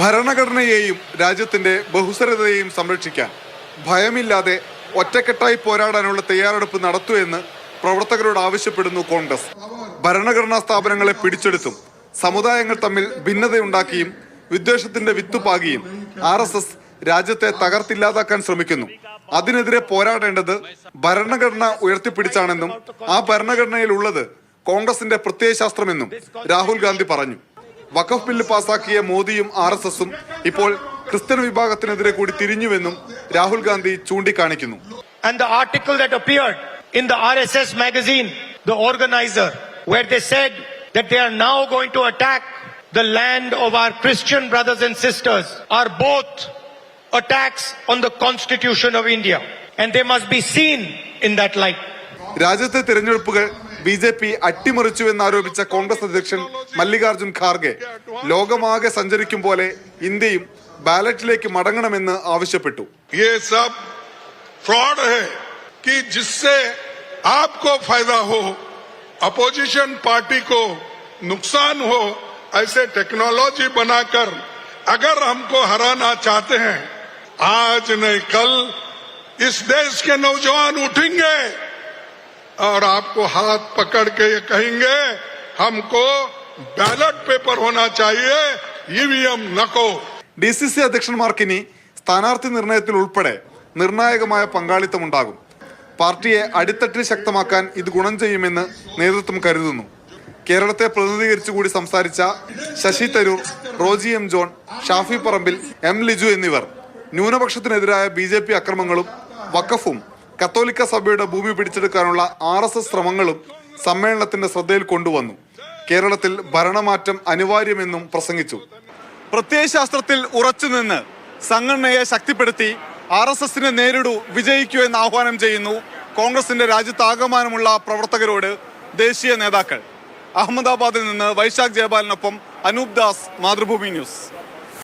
ഭരണഘടനയെയും രാജ്യത്തിന്റെ ബഹുസ്വരതയെയും സംരക്ഷിക്കാൻ ഭയമില്ലാതെ ഒറ്റക്കെട്ടായി പോരാടാനുള്ള തയ്യാറെടുപ്പ് നടത്തൂ എന്ന് പ്രവർത്തകരോട് ആവശ്യപ്പെടുന്നു കോൺഗ്രസ്. ഭരണഘടനാ സ്ഥാപനങ്ങളെ പിടിച്ചെടുത്തും സമുദായങ്ങൾ തമ്മിൽ ഭിന്നതയുണ്ടാക്കിയും വിദ്വേഷത്തിന്റെ വിത്തുപാകിയും RSS രാജ്യത്തെ തകർത്തില്ലാതാക്കാൻ ശ്രമിക്കുന്നു. അതിനെതിരെ പോരാടേണ്ടത് ഭരണഘടന ഉയർത്തിപ്പിടിച്ചാണെന്നും ആ ഭരണഘടനയിൽ ഉള്ളത് കോൺഗ്രസിന്റെ പ്രത്യയശാസ്ത്രമെന്നും രാഹുൽ ഗാന്ധി പറഞ്ഞു. വഖഫ് ബില്ല് പാസാക്കിയ മോദിയും RSSും ഇപ്പോൾ ക്രിസ്ത്യൻ വിഭാഗത്തിനെതിരെ കൂടി തിരിഞ്ഞുവെന്നും രാഹുൽ ഗാന്ധി ചൂണ്ടിക്കാണിക്കുന്നു. And the article that appeared in the RSS magazine, the organizer, where they said that they are now going to attack the land of our Christian brothers and sisters, are both attacks on the Constitution of India, and they must be seen in that light. രാജ്യത്തെ തിരഞ്ഞെടുപ്പുകൾ BJP അട്ടിമറിച്ചുവെന്നാരോപിച്ച Congress അധ്യക്ഷൻ മല്ലികാർജുൻ ഖാർഗെ ലോകമാകെ സഞ്ചരിക്കും പോലെ ഇന്ത്യയും ബാലറ്റിലേക്ക് മടങ്ങണമെന്ന് ആവശ്യപ്പെട്ടു. ये सब फ्रॉड है कि जिससे आपको फायदा हो, अपोजिशन पार्टी को नुकसान हो, ऐसे टेक्नोलॉजी बनाकर अगर हमको हराना चाहते हैं, आज नहीं कल इस देश के नौजवान उठेंगे और आपको हाथ पकड़ के ये कहेंगे हमको बैलेट पेपर होना चाहिए, EVM नको. DCC അധ്യക്ഷന്മാർക്കിനി സ്ഥാനാർത്ഥി നിർണയത്തിൽ ഉൾപ്പെടെ നിർണായകമായ പങ്കാളിത്തമുണ്ടാകും. പാർട്ടിയെ അടിത്തട്ടിൽ ശക്തമാക്കാൻ ഇത് ഗുണം ചെയ്യുമെന്ന് നേതൃത്വം കരുതുന്നു. കേരളത്തെ പ്രതിനിധീകരിച്ചുകൂടി സംസാരിച്ച Sasi Tharoor, Roji M. John, Shafi Parambil, M. Liju എന്നിവർ ന്യൂനപക്ഷത്തിനെതിരായ BJP അക്രമങ്ങളും വഖഫും കത്തോലിക്ക സഭയുടെ ഭൂമി പിടിച്ചെടുക്കാനുള്ള RSS ശ്രമങ്ങളും സമ്മേളനത്തിന്റെ ശ്രദ്ധയിൽ കൊണ്ടുവന്നു. കേരളത്തിൽ ഭരണമാറ്റം അനിവാര്യമെന്നും പ്രസംഗിച്ചു. പ്രത്യയശാസ്ത്രത്തിൽ ഉറച്ചുനിന്ന് സംഘടനയെ ശക്തിപ്പെടുത്തി RSSനെ നേരിടൂ, വിജയിക്കൂ എന്ന് ആഹ്വാനം ചെയ്യുന്നു കോൺഗ്രസിന്റെ രാജ്യത്താകമാനമുള്ള പ്രവർത്തകരോട് ദേശീയ നേതാക്കൾ. അഹമ്മദാബാദിൽ നിന്ന് വൈശാഖ് ജയപാലിനൊപ്പം അനൂപ് ദാസ്, മാതൃഭൂമി ന്യൂസ്.